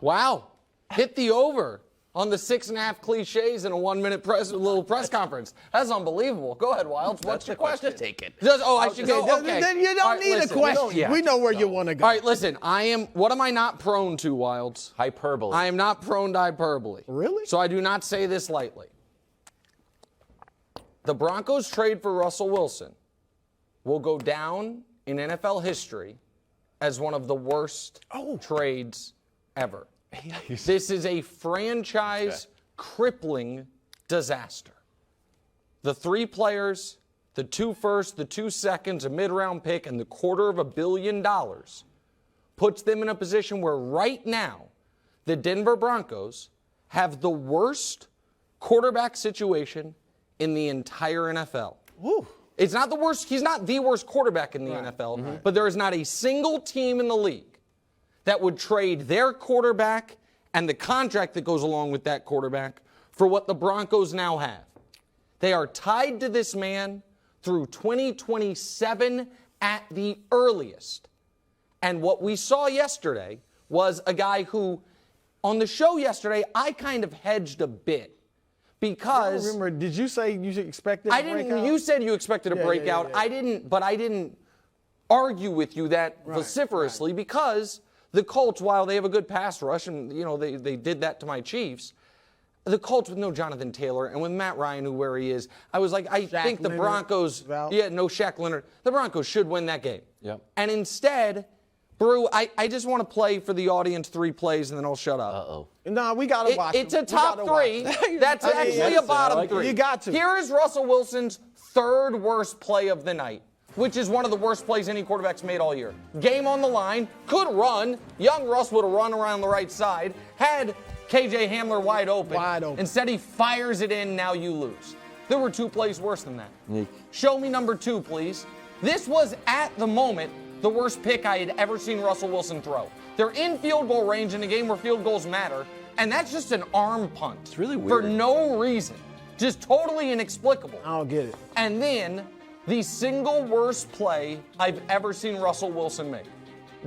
Wow. Hit the over on the 6.5 cliches in a 1-minute little press conference. That's unbelievable. Go ahead, Wildes. What's your question? Just take it. I should go. Okay. Then you don't need a question. We know where you want to go. All right, listen. What am I not prone to, Wildes? Hyperbole. I am not prone to hyperbole. Really? So I do not say this lightly. The Broncos trade for Russell Wilson will go down in NFL history as one of the worst trades ever. This is a franchise crippling disaster. The 3 players, the 2 firsts, the 2 seconds, a mid-round pick, and the $250 million puts them in a position where right now the Denver Broncos have the worst quarterback situation in the entire NFL. Woo. It's not the worst. He's not the worst quarterback in the NFL, but there is not a single team in the league that would trade their quarterback and the contract that goes along with that quarterback for what the Broncos now have. They are tied to this man through 2027 at the earliest. And what we saw yesterday was a guy who, on the show yesterday, I kind of hedged a bit. Because I remember, did you say you expected a breakout? You said you expected a breakout. Yeah. I didn't argue with you that vociferously because the Colts, while they have a good pass rush, and they did that to my Chiefs, the Colts with no Jonathan Taylor and with Matt Ryan, where he is, I was like, I think the Broncos, no Shaq Leonard, the Broncos should win that game. Yep. And instead, Brew, I just want to play for the audience 3 plays and then I'll shut up. Uh-oh. No, we got to watch It's a top 3. That's actually a bottom 3. You got to. Here is Russell Wilson's 3rd worst play of the night, which is one of the worst plays any quarterback's made all year. Game on the line, could run. Young Russ would have run around the right side, had KJ Hamler wide open. Instead, he fires it in, now you lose. There were 2 plays worse than that. Show me number 2, please. This was, at the moment, the worst pick I had ever seen Russell Wilson throw. They're in field goal range in a game where field goals matter, and that's just an arm punt. It's really weird. For no reason. Just totally inexplicable. I don't get it. And then, the single worst play I've ever seen Russell Wilson make,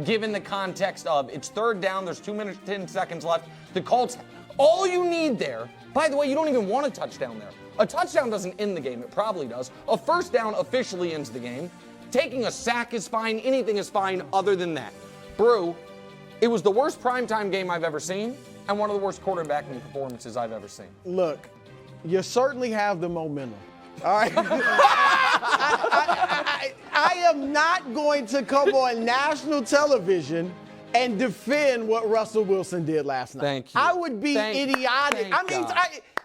given the context of it's 3rd down, there's 2 minutes, 10 seconds left. The Colts, all you need there, by the way, you don't even want a touchdown there. A touchdown doesn't end the game. It probably does. A first down officially ends the game. Taking a sack is fine. Anything is fine other than that. Brew, it was the worst primetime game I've ever seen and one of the worst quarterbacking performances I've ever seen. Look, you certainly have the momentum. All right? I am not going to come on national television and defend what Russell Wilson did last night. Thank you. I would be idiotic.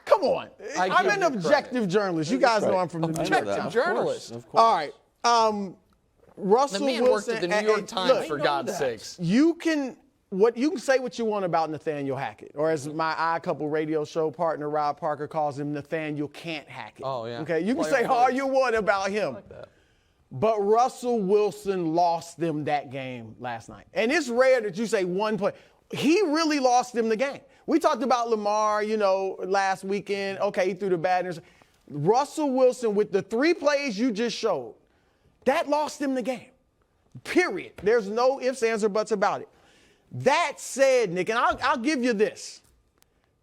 Come on. I'm an objective journalist. You guys know I'm from the New York Times. Objective journalist. Of course. All right. Russell The man Wilson worked at the New York Times, for God's sakes. You can say what you want about Nathaniel Hackett, or as my iCouple radio show partner Rob Parker calls him, Nathaniel Can't Hack It. Oh, yeah. Okay, you can say all you want about him. Like that. But Russell Wilson lost them that game last night. And it's rare that you say one play. He really lost them the game. We talked about Lamar, last weekend. Okay, he threw the bad news. Russell Wilson, with the 3 plays you just showed, that lost them the game. Period. There's no ifs, ands, or buts about it. That said, Nick, and I'll give you this.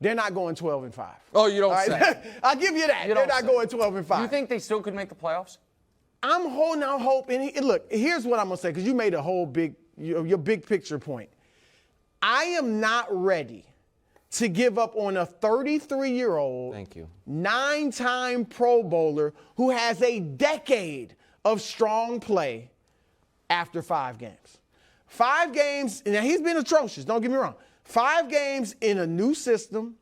They're not going 12-5. Oh, you don't say. I'll give you that. They're not going 12-5. You think they still could make the playoffs? I'm holding out hope. And look, here's what I'm going to say, because you made a whole your big picture point. I am not ready to give up on a 33-year-old, 9-time Pro Bowler who has a decade of strong play after 5 games. 5 games, now he's been atrocious, don't get me wrong. 5 games in a new system,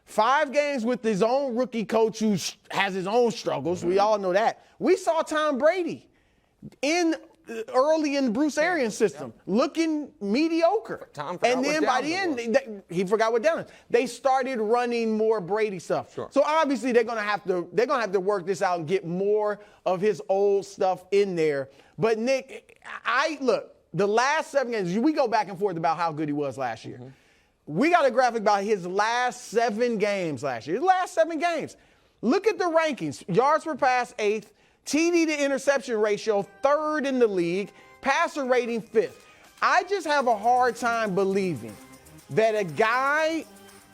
5 games with his own rookie coach who has his own struggles. We all know that. We saw Tom Brady early in the Bruce Arians system, looking mediocre. And then by the end, he forgot what down is. They started running more Brady stuff. Sure. So obviously they're gonna have to work this out and get more of his old stuff in there. But Nick, look, the last 7 games, we go back and forth about how good he was last year. We got a graphic about his last 7 games last year. His last 7 games. Look at the rankings. Yards per pass, 8th. TD to interception ratio, 3rd in the league. Passer rating, 5th. I just have a hard time believing that a guy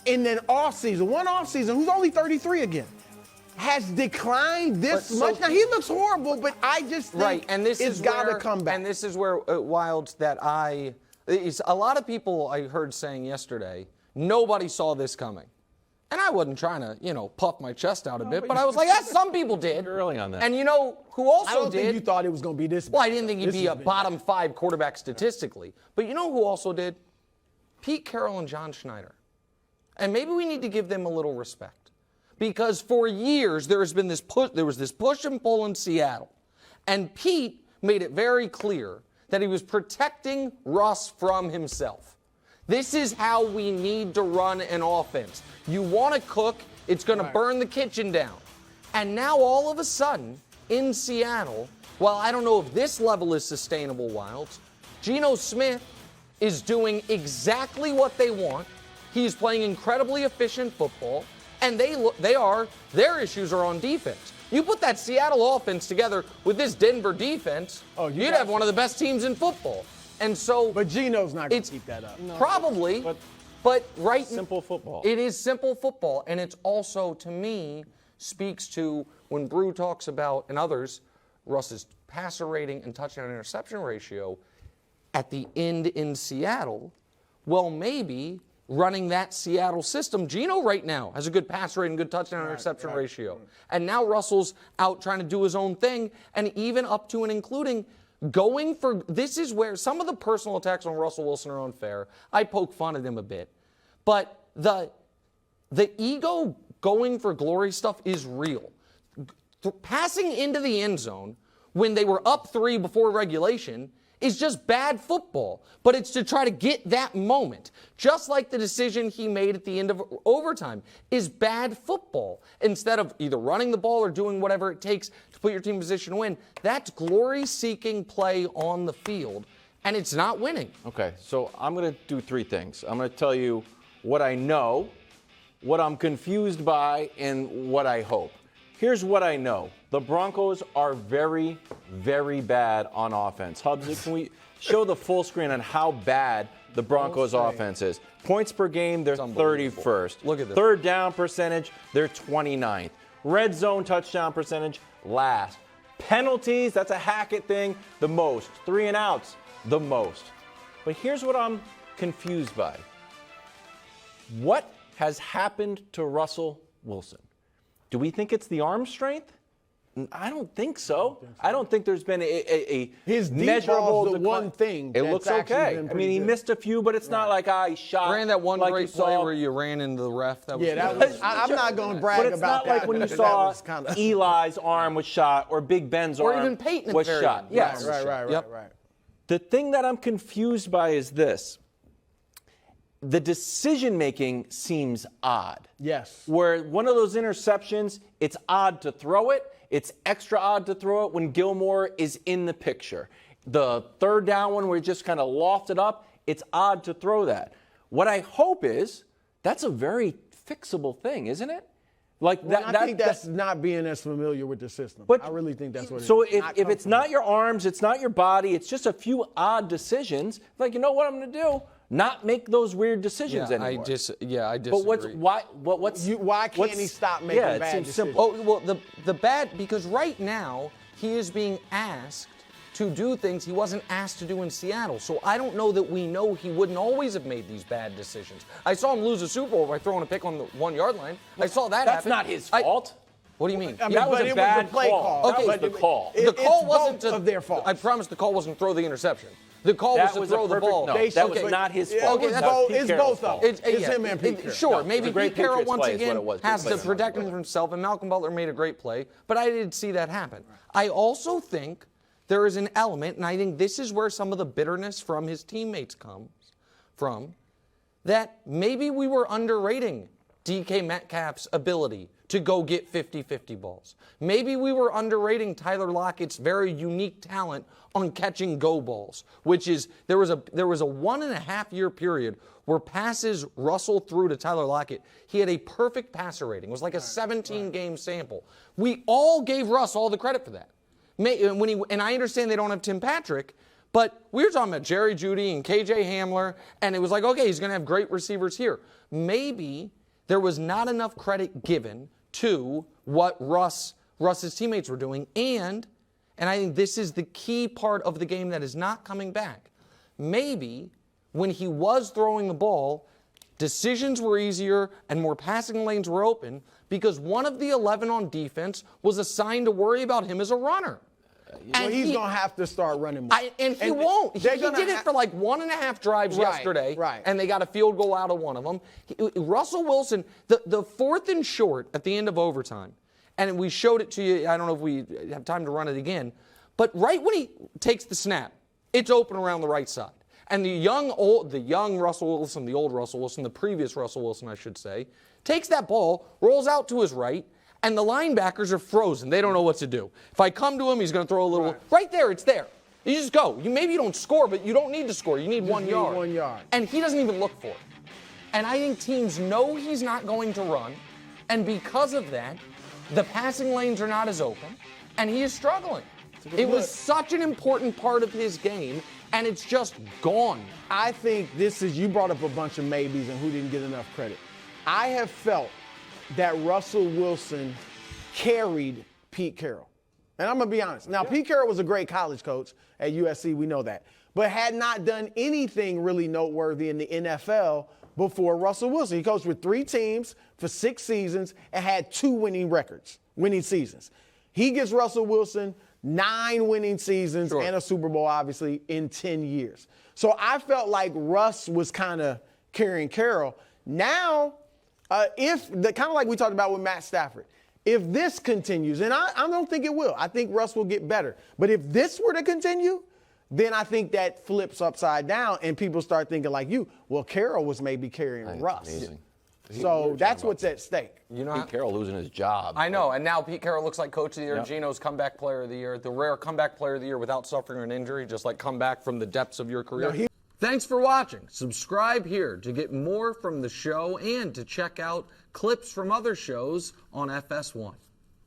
in an one offseason, who's only 33 again, has declined this much. Now, he looks horrible, but I just think it's got to come back. And this is where, Wildes, a lot of people I heard saying yesterday, nobody saw this coming. And I wasn't trying to, puff my chest out a bit, but I was like, yes, some people did. You're early on that. And you know who also did? I don't think you thought it was going to be this bad. Well, I didn't think he'd be a bottom 5 quarterback statistically. But you know who also did? Pete Carroll and John Schneider. And maybe we need to give them a little respect. Because for years there was this push and pull in Seattle. And Pete made it very clear that he was protecting Russ from himself. This is how we need to run an offense. You want to cook, it's going to burn the kitchen down. And now all of a sudden, in Seattle, well, I don't know if this level is sustainable, Wildes, Geno Smith is doing exactly what they want. He's playing incredibly efficient football. And their issues are on defense. You put that Seattle offense together with this Denver defense, you'd have one of the best teams in football. And so, but Geno's not going to keep that up. No, probably, but simple football. It is simple football, and it's also, to me, speaks to when Brew talks about, and others, Russ's passer rating and touchdown interception ratio at the end in Seattle. Well, maybe running that Seattle system, Geno right now has a good pass rate and good touchdown interception ratio. And now Russell's out trying to do his own thing, and even up to and including going for, this is where some of the personal attacks on Russell Wilson are unfair. I poke fun at him a bit. But the ego going for glory stuff is real. Passing into the end zone when they were up 3 before regulation is just bad football, but it's to try to get that moment. Just like the decision he made at the end of overtime is bad football. Instead of either running the ball or doing whatever it takes to put your team in position to win, that's glory-seeking play on the field, and it's not winning. Okay, so I'm going to do 3 things. I'm going to tell you what I know, what I'm confused by, and what I hope. Here's what I know. The Broncos are very, very bad on offense. Hubs, can we show the full screen on how bad the Broncos offense is? Points per game, they're 31st. Look at this. Third down percentage, they're 29th. Red zone touchdown percentage, last. Penalties, that's a Hackett thing, the most. 3 and outs, the most. But here's what I'm confused by. What has happened to Russell Wilson? Do we think it's the arm strength? I don't think so. I don't think there's been a his measurable the one thing. It looks okay. I mean, he missed a few, but it's not like he shot. Ran that one like great play where you ran into the ref. That was that was. I'm not going to brag but it's about not like when you saw Eli's arm was shot or Big Ben's or arm even Peyton was shot. Yes. Right. The thing that I'm confused by is this. The decision-making seems odd. Yes. Where one of those interceptions, it's odd to throw it. It's extra odd to throw it when Gilmore is in the picture. The third down one where he just kind of lofted up, it's odd to throw that. What I hope is that's a very fixable thing, isn't it? Like I think that's not being as familiar with the system. But I really think that's what it is. So if it's not your arms, it's not your body, it's just a few odd decisions, like, you know what I'm going to do? Not make those weird decisions anymore. I disagree. But why can't he stop making bad decisions? Simple. Oh, well, the bad, because right now he is being asked to do things he wasn't asked to do in Seattle. So I don't know that we know he wouldn't always have made these bad decisions. I saw him lose a Super Bowl by throwing a pick on the 1-yard line. I saw that That's happen. not his fault. What do you mean? I mean, that was but a it bad was a play call. Okay, that was the call. The call it's wasn't both of their fault. I promise the call wasn't to throw the interception. The call was to throw the ball. No, that was not his fault. Okay, it's both of them. It's him and Pete Carroll. Sure, maybe Pete Carroll once again has to play protect him from himself, and Malcolm Butler made a great play, but I didn't see that happen. I also think there is an element, and I think this is where some of the bitterness from his teammates comes from, that maybe we were underrating DK Metcalf's ability to go get 50-50 balls. Maybe we were underrating Tyler Lockett's very unique talent on catching go balls, which is there was a 1.5-year period where passes Russell threw to Tyler Lockett, he had a perfect passer rating. It was like a 17-game sample. We all gave Russ all the credit for that. And I understand they don't have Tim Patrick, But we were talking about Jerry Jeudy and KJ Hamler, and it was like, okay, he's going to have great receivers here. Maybe there was not enough credit given to what Russ's teammates were doing, and I think this is the key part of the game that is not coming back. Maybe when he was throwing the ball, decisions were easier and more passing lanes were open because one of the 11 on defense was assigned to worry about him as a runner. And he's going to have to start running more. And he won't. He did it for like 1.5 drives yesterday, and they got a field goal out of one of them. Russell Wilson, the fourth and short at the end of overtime, and we showed it to you. I don't know if we have time to run it again, but right when he takes the snap, it's open around the right side. And the young Russell Wilson, the old Russell Wilson, the previous Russell Wilson, I should say, takes that ball, rolls out to his right, and the linebackers are frozen. They don't know what to do. If I come to him, he's going to throw a little. Right there, it's there. You just go. Maybe you don't score, but you don't need to score. You need 1 yard. 1 yard. And he doesn't even look for it. And I think teams know he's not going to run, and because of that, the passing lanes are not as open, and he is struggling. It was such an important part of his game, and it's just gone. I think you brought up a bunch of maybes and who didn't get enough credit. I have felt that Russell Wilson carried Pete Carroll. And I'm going to be honest. Now, Pete Carroll was a great college coach at USC. We know that. But had not done anything really noteworthy in the NFL before Russell Wilson. He coached with 3 teams for 6 seasons and had 2 winning seasons. He gives Russell Wilson 9 winning seasons and a Super Bowl, obviously, in 10 years. So I felt like Russ was kind of carrying Carroll. Now, kind of like we talked about with Matt Stafford, if this continues, and I don't think it will, I think Russ will get better. But if this were to continue, then I think that flips upside down and people start thinking like you, well, Carroll was maybe carrying Russ. Amazing. So that's what's at stake. Pete Carroll losing his job. I know, and now Pete Carroll looks like Coach of the Year. Gino's comeback player of the year, the rare comeback player of the year without suffering an injury, just like come back from the depths of your career. Thanks for watching. Subscribe here to get more from the show and to check out clips from other shows on FS1.